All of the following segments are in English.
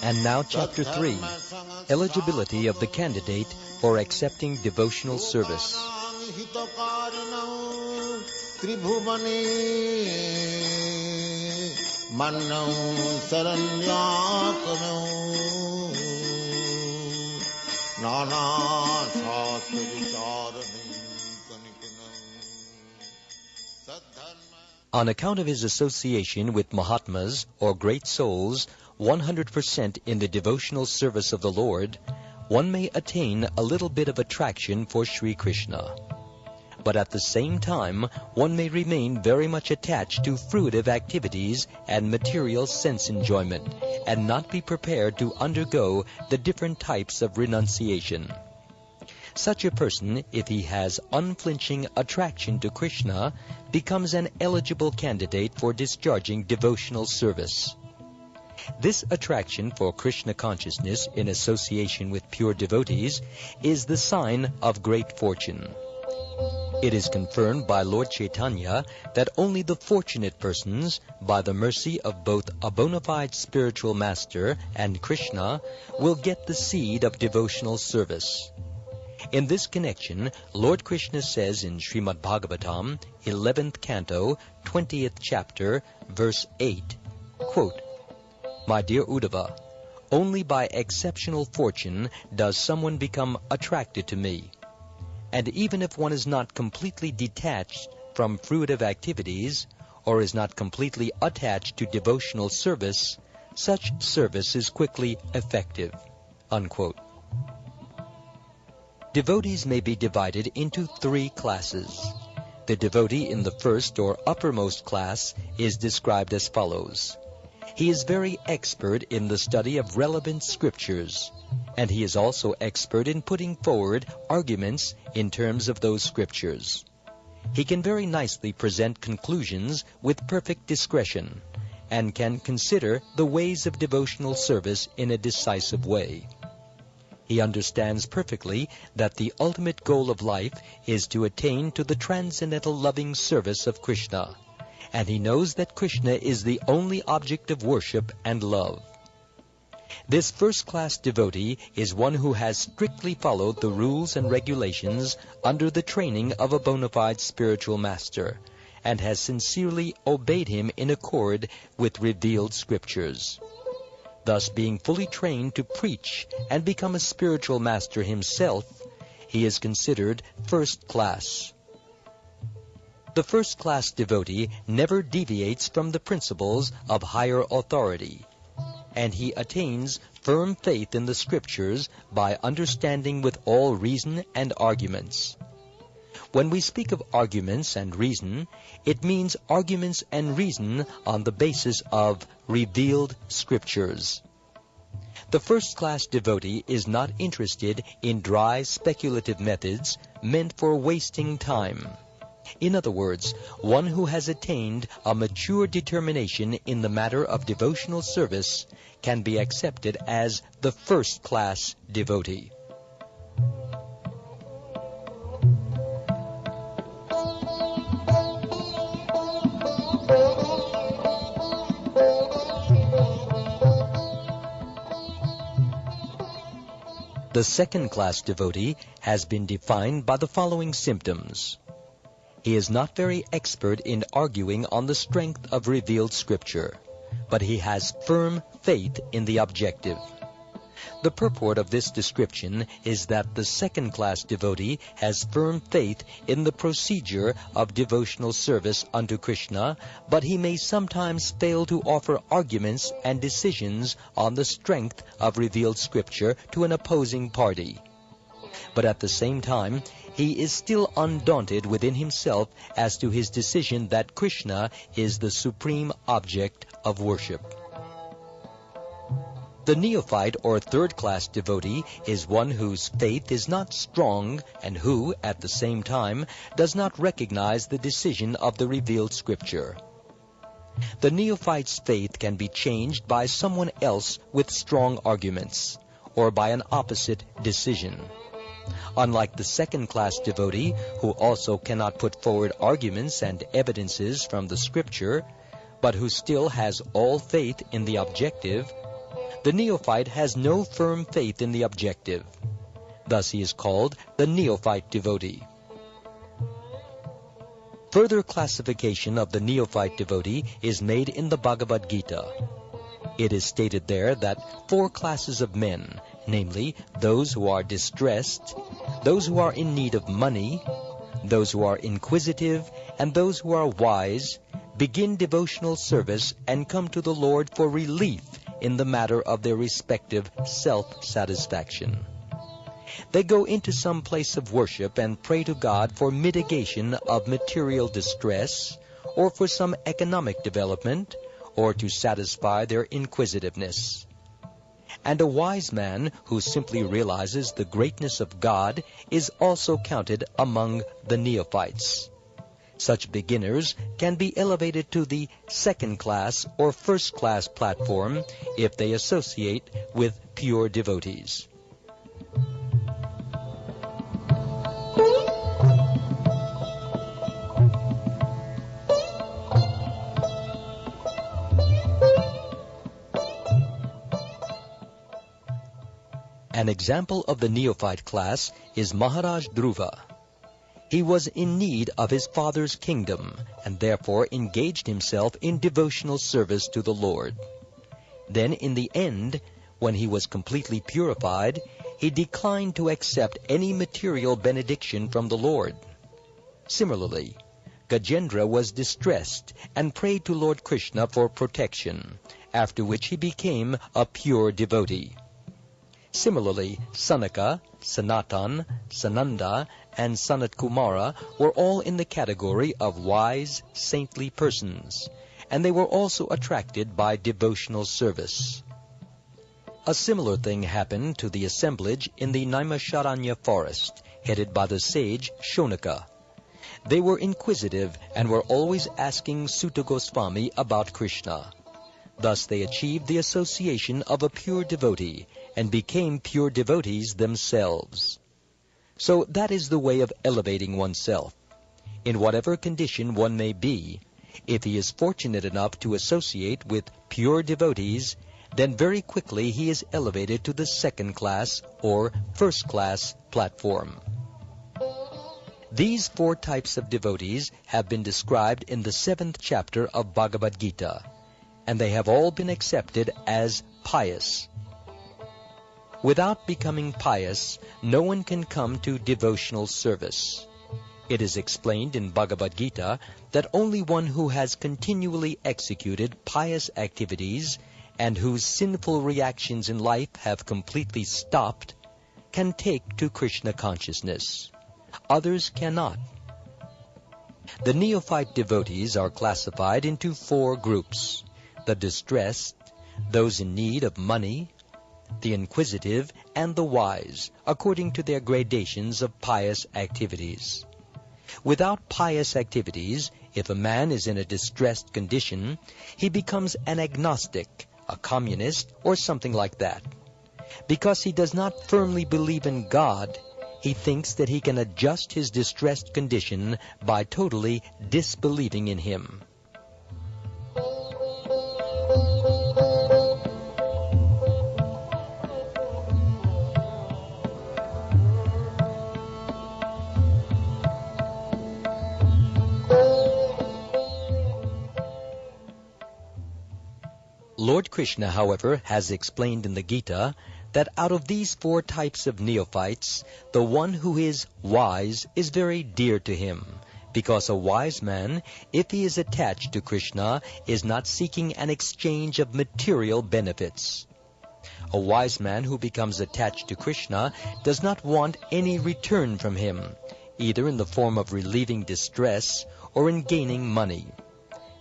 And now Chapter 3, Eligibility of the Candidate for Accepting Devotional Service. On account of his association with Mahatmas, or great souls, 100% in the devotional service of the Lord, one may attain a little bit of attraction for Sri Krishna. But at the same time, one may remain very much attached to fruitive activities and material sense enjoyment, and not be prepared to undergo the different types of renunciation. Such a person, if he has unflinching attraction to Krishna, becomes an eligible candidate for discharging devotional service. This attraction for Krishna consciousness in association with pure devotees is the sign of great fortune. It is confirmed by Lord Chaitanya that only the fortunate persons, by the mercy of both a bona fide spiritual master and Krishna, will get the seed of devotional service. In this connection, Lord Krishna says in Srimad Bhagavatam, 11th canto, 20th chapter, verse 8, quote, "My dear Uddhava, only by exceptional fortune does someone become attracted to me. And even if one is not completely detached from fruitive activities, or is not completely attached to devotional service, such service is quickly effective." Unquote. Devotees may be divided into 3 classes. The devotee in the first or uppermost class is described as follows. He is very expert in the study of relevant scriptures, and he is also expert in putting forward arguments in terms of those scriptures. He can very nicely present conclusions with perfect discretion, and can consider the ways of devotional service in a decisive way. He understands perfectly that the ultimate goal of life is to attain to the transcendental loving service of Krishna, and he knows that Krishna is the only object of worship and love. This first-class devotee is one who has strictly followed the rules and regulations under the training of a bona fide spiritual master, and has sincerely obeyed him in accord with revealed scriptures. Thus, being fully trained to preach and become a spiritual master himself, he is considered first class. The first-class devotee never deviates from the principles of higher authority, and he attains firm faith in the scriptures by understanding with all reason and arguments. When we speak of arguments and reason, it means arguments and reason on the basis of revealed scriptures. The first-class devotee is not interested in dry speculative methods meant for wasting time. In other words, one who has attained a mature determination in the matter of devotional service can be accepted as the first-class devotee. The second-class devotee has been defined by the following symptoms. He is not very expert in arguing on the strength of revealed scripture, but he has firm faith in the objective. The purport of this description is that the second-class devotee has firm faith in the procedure of devotional service unto Krishna, but he may sometimes fail to offer arguments and decisions on the strength of revealed scripture to an opposing party. But at the same time, he is still undaunted within himself as to his decision that Krishna is the supreme object of worship. The neophyte or third-class devotee is one whose faith is not strong and who, at the same time, does not recognize the decision of the revealed scripture. The neophyte's faith can be changed by someone else with strong arguments, or by an opposite decision. Unlike the second-class devotee, who also cannot put forward arguments and evidences from the scripture, but who still has all faith in the objective, the neophyte has no firm faith in the objective. Thus he is called the neophyte devotee. Further classification of the neophyte devotee is made in the Bhagavad Gita. It is stated there that 4 classes of men, namely those who are distressed, those who are in need of money, those who are inquisitive, and those who are wise, begin devotional service and come to the Lord for relief in the matter of their respective self-satisfaction. They go into some place of worship and pray to God for mitigation of material distress, or for some economic development, or to satisfy their inquisitiveness. And a wise man who simply realizes the greatness of God is also counted among the neophytes. Such beginners can be elevated to the second-class or first-class platform if they associate with pure devotees. An example of the neophyte class is Maharaj Dhruva. He was in need of his father's kingdom, and therefore engaged himself in devotional service to the Lord. Then in the end, when he was completely purified, he declined to accept any material benediction from the Lord. Similarly, Gajendra was distressed and prayed to Lord Krishna for protection, after which he became a pure devotee. Similarly, Sanaka, Sanatan, Sananda, and Sanat Kumara were all in the category of wise, saintly persons, and they were also attracted by devotional service. A similar thing happened to the assemblage in the Naimisharanya forest, headed by the sage Shonaka. They were inquisitive and were always asking Sutta Goswami about Krishna. Thus they achieved the association of a pure devotee and became pure devotees themselves. So that is the way of elevating oneself. In whatever condition one may be, if he is fortunate enough to associate with pure devotees, then very quickly he is elevated to the second-class or first-class platform. These 4 types of devotees have been described in the 7th chapter of Bhagavad Gita, and they have all been accepted as pious. Without becoming pious, no one can come to devotional service. It is explained in Bhagavad Gita that only one who has continually executed pious activities and whose sinful reactions in life have completely stopped can take to Krishna consciousness. Others cannot. The neophyte devotees are classified into 4 groups: the distressed, those in need of money, the inquisitive, and the wise, according to their gradations of pious activities. Without pious activities, if a man is in a distressed condition, he becomes an agnostic, a communist, or something like that. Because he does not firmly believe in God, he thinks that he can adjust his distressed condition by totally disbelieving in him. Lord Krishna, however, has explained in the Gita that out of these 4 types of neophytes, the one who is wise is very dear to him, because a wise man, if he is attached to Krishna, is not seeking an exchange of material benefits. A wise man who becomes attached to Krishna does not want any return from him, either in the form of relieving distress or in gaining money.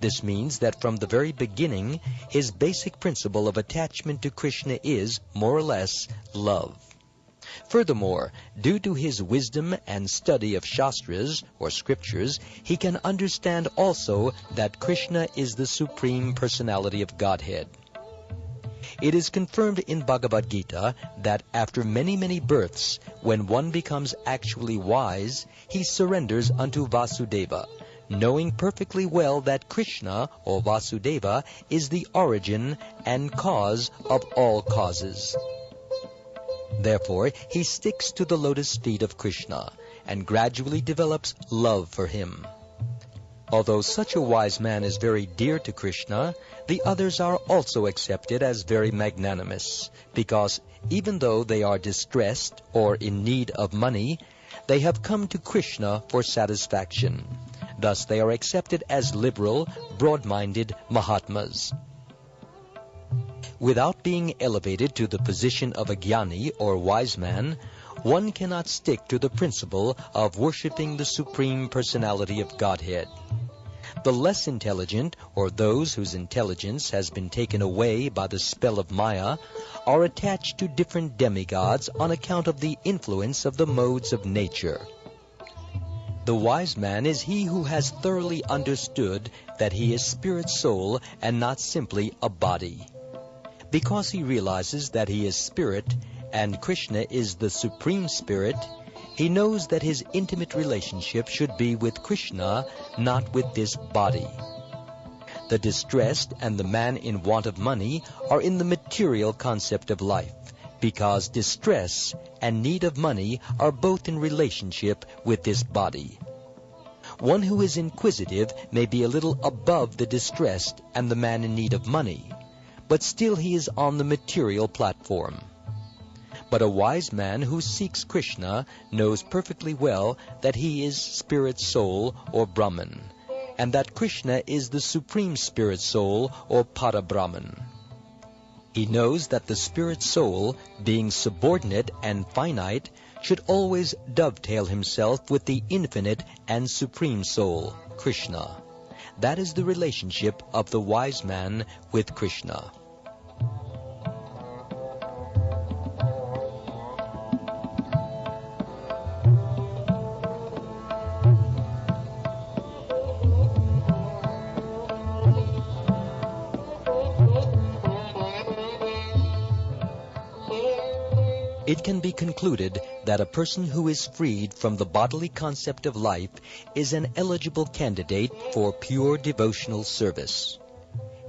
This means that from the very beginning, his basic principle of attachment to Krishna is, more or less, love. Furthermore, due to his wisdom and study of Shastras, or scriptures, he can understand also that Krishna is the Supreme Personality of Godhead. It is confirmed in Bhagavad Gita that after many, many births, when one becomes actually wise, he surrenders unto Vasudeva, knowing perfectly well that Krishna, or Vasudeva, is the origin and cause of all causes. Therefore, he sticks to the lotus feet of Krishna and gradually develops love for him. Although such a wise man is very dear to Krishna, the others are also accepted as very magnanimous, because even though they are distressed or in need of money, they have come to Krishna for satisfaction. Thus they are accepted as liberal, broad-minded Mahatmas. Without being elevated to the position of a jnani or wise man, one cannot stick to the principle of worshipping the Supreme Personality of Godhead. The less intelligent, or those whose intelligence has been taken away by the spell of Maya, are attached to different demigods on account of the influence of the modes of nature. The wise man is he who has thoroughly understood that he is spirit soul and not simply a body. Because he realizes that he is spirit and Krishna is the Supreme Spirit, he knows that his intimate relationship should be with Krishna, not with this body. The distressed and the man in want of money are in the material concept of life, because distress and need of money are both in relationship with this body. One who is inquisitive may be a little above the distressed and the man in need of money, but still he is on the material platform. But a wise man who seeks Krishna knows perfectly well that he is spirit soul or Brahman, and that Krishna is the Supreme Spirit Soul or Para-Brahman. He knows that the spirit soul, being subordinate and finite, should always dovetail himself with the infinite and Supreme Soul, Krishna. That is the relationship of the wise man with Krishna. It can be concluded that a person who is freed from the bodily concept of life is an eligible candidate for pure devotional service.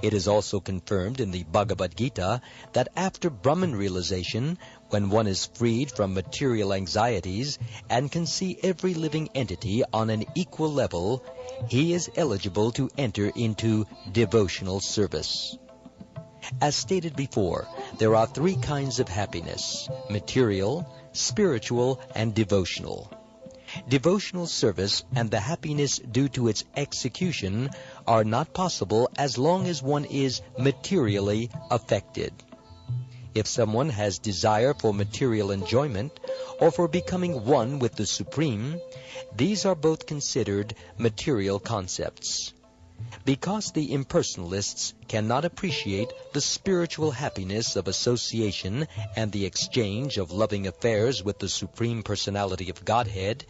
It is also confirmed in the Bhagavad Gita that after Brahman realization, when one is freed from material anxieties and can see every living entity on an equal level, he is eligible to enter into devotional service. As stated before, there are three kinds of happiness: material, spiritual, and devotional. Devotional service and the happiness due to its execution are not possible as long as one is materially affected. If someone has desire for material enjoyment or for becoming one with the Supreme, these are both considered material concepts. Because the impersonalists cannot appreciate the spiritual happiness of association and the exchange of loving affairs with the Supreme Personality of Godhead,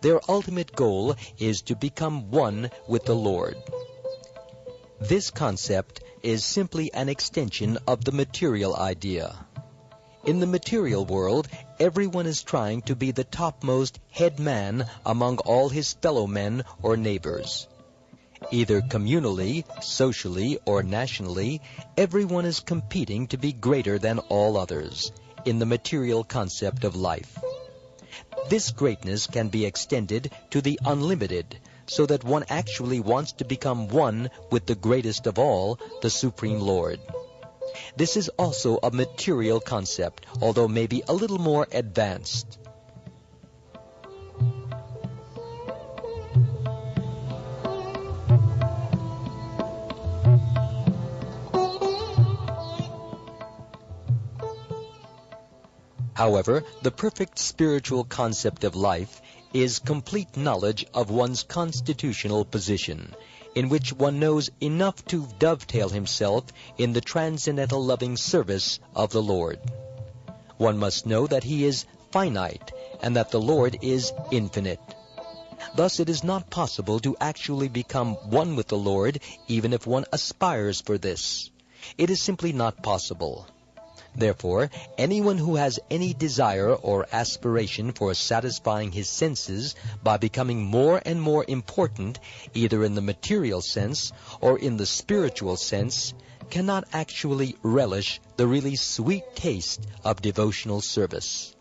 their ultimate goal is to become one with the Lord. This concept is simply an extension of the material idea. In the material world, everyone is trying to be the topmost head man among all his fellow men or neighbors. Either communally, socially, or nationally, everyone is competing to be greater than all others in the material concept of life. This greatness can be extended to the unlimited, so that one actually wants to become one with the greatest of all, the Supreme Lord. This is also a material concept, although maybe a little more advanced. However, the perfect spiritual concept of life is complete knowledge of one's constitutional position, in which one knows enough to dovetail himself in the transcendental loving service of the Lord. One must know that he is finite and that the Lord is infinite. Thus it is not possible to actually become one with the Lord, even if one aspires for this. It is simply not possible. Therefore, anyone who has any desire or aspiration for satisfying his senses by becoming more and more important, either in the material sense or in the spiritual sense, cannot actually relish the really sweet taste of devotional service.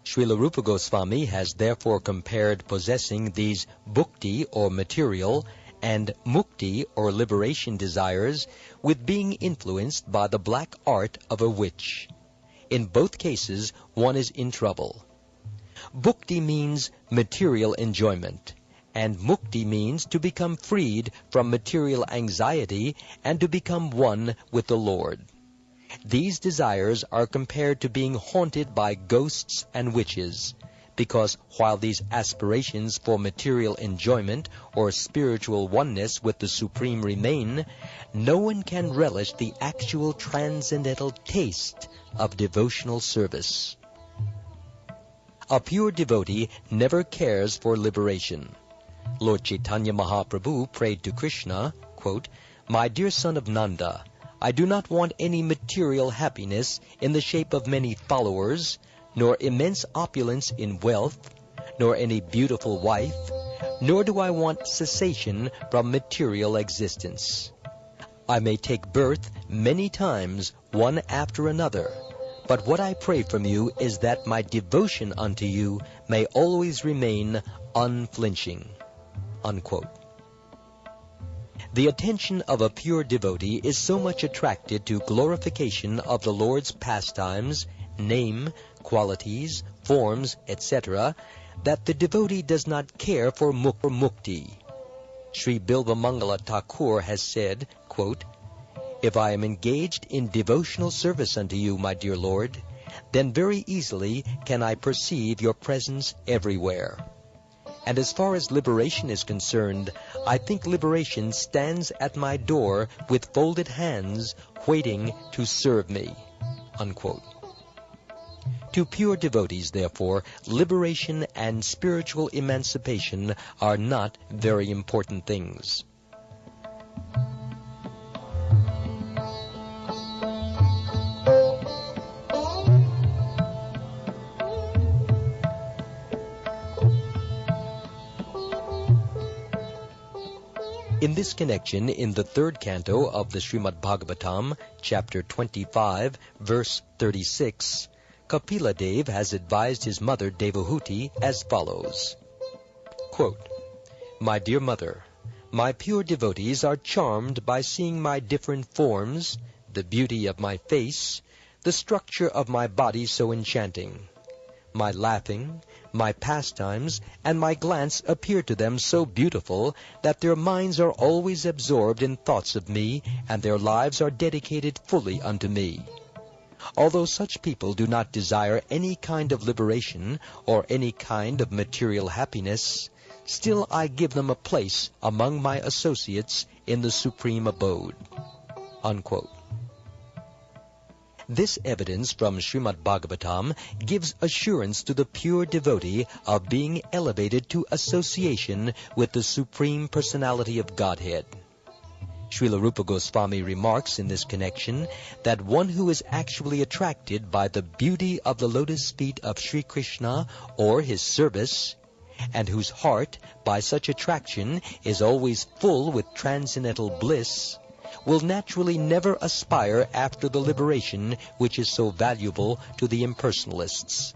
Srila Rupa Goswami has therefore compared possessing these bhukti or material and mukti or liberation desires with being influenced by the black art of a witch. In both cases, one is in trouble. Bhukti means material enjoyment, and mukti means to become freed from material anxiety and to become one with the Lord. These desires are compared to being haunted by ghosts and witches, because while these aspirations for material enjoyment or spiritual oneness with the Supreme remain, no one can relish the actual transcendental taste of devotional service. A pure devotee never cares for liberation. Lord Chaitanya Mahaprabhu prayed to Krishna, quote, "My dear son of Nanda, I do not want any material happiness in the shape of many followers, nor immense opulence in wealth, nor any beautiful wife, nor do I want cessation from material existence. I may take birth many times, one after another, but what I pray from you is that my devotion unto you may always remain unflinching." Unquote. The attention of a pure devotee is so much attracted to glorification of the Lord's pastimes, name, qualities, forms, etc., that the devotee does not care for mukti. Sri Bilvamangala Thakur has said, quote, "If I am engaged in devotional service unto you, my dear Lord, then very easily can I perceive your presence everywhere. And as far as liberation is concerned, I think liberation stands at my door with folded hands, waiting to serve me." Unquote. To pure devotees, therefore, liberation and spiritual emancipation are not very important things. In this connection, in the third canto of the Srimad Bhagavatam, chapter 25, verse 36, Kapila Dev has advised his mother Devahuti as follows, quote, "My dear mother, my pure devotees are charmed by seeing my different forms, the beauty of my face, the structure of my body so enchanting. My laughing, my pastimes, and my glance appear to them so beautiful that their minds are always absorbed in thoughts of me, and their lives are dedicated fully unto me. Although such people do not desire any kind of liberation or any kind of material happiness, still I give them a place among my associates in the supreme abode." Unquote. This evidence from Srimad Bhagavatam gives assurance to the pure devotee of being elevated to association with the Supreme Personality of Godhead. Srila Rupa Goswami remarks in this connection that one who is actually attracted by the beauty of the lotus feet of Sri Krishna or his service, and whose heart by such attraction is always full with transcendental bliss, will naturally never aspire after the liberation which is so valuable to the impersonalists.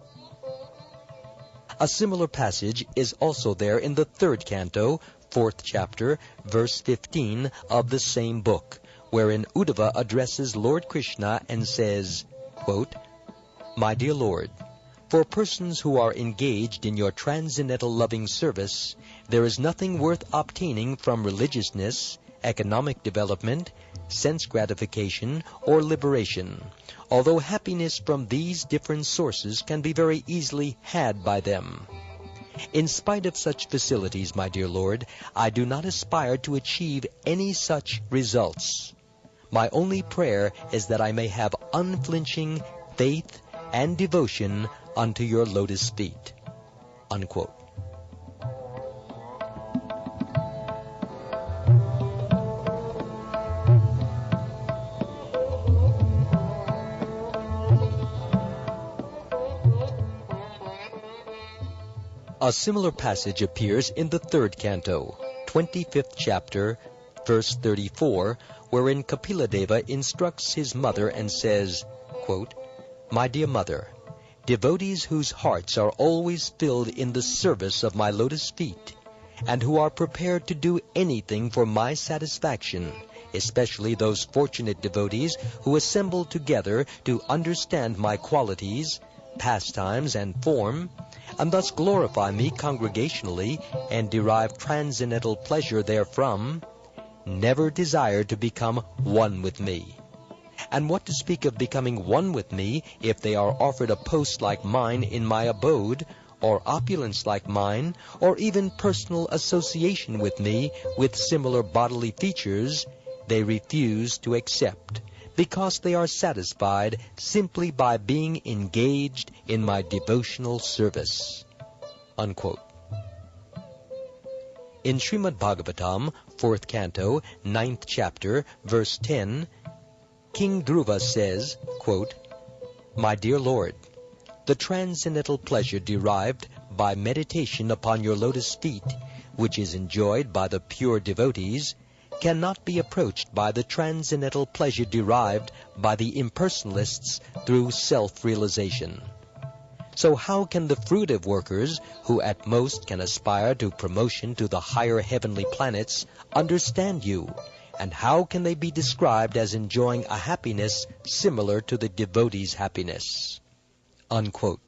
A similar passage is also there in the third canto, fourth chapter, verse 15 of the same book, wherein Uddhava addresses Lord Krishna and says, quote, "My dear Lord, for persons who are engaged in your transcendental loving service, there is nothing worth obtaining from religiousness, economic development, sense gratification, or liberation, although happiness from these different sources can be very easily had by them. In spite of such facilities, my dear Lord, I do not aspire to achieve any such results. My only prayer is that I may have unflinching faith and devotion unto your lotus feet." Unquote. A similar passage appears in the 3rd canto, 25th chapter, verse 34, wherein Kapila Deva instructs his mother and says, quote, "My dear mother, devotees whose hearts are always filled in the service of my lotus feet, and who are prepared to do anything for my satisfaction, especially those fortunate devotees who assemble together to understand my qualities, pastimes, and form, and thus glorify me congregationally and derive transcendental pleasure therefrom, never desire to become one with me. And what to speak of becoming one with me if they are offered a post like mine in my abode, or opulence like mine, or even personal association with me with similar bodily features, they refuse to accept, because they are satisfied simply by being engaged in my devotional service." Unquote. In Srimad Bhagavatam, 4th canto, 9th chapter, verse 10, King Dhruva says, quote, "My dear Lord, the transcendental pleasure derived by meditation upon your lotus feet, which is enjoyed by the pure devotees, cannot be approached by the transcendental pleasure derived by the impersonalists through self-realization. So how can the fruitive workers, who at most can aspire to promotion to the higher heavenly planets, understand you, and how can they be described as enjoying a happiness similar to the devotee's happiness?" Unquote.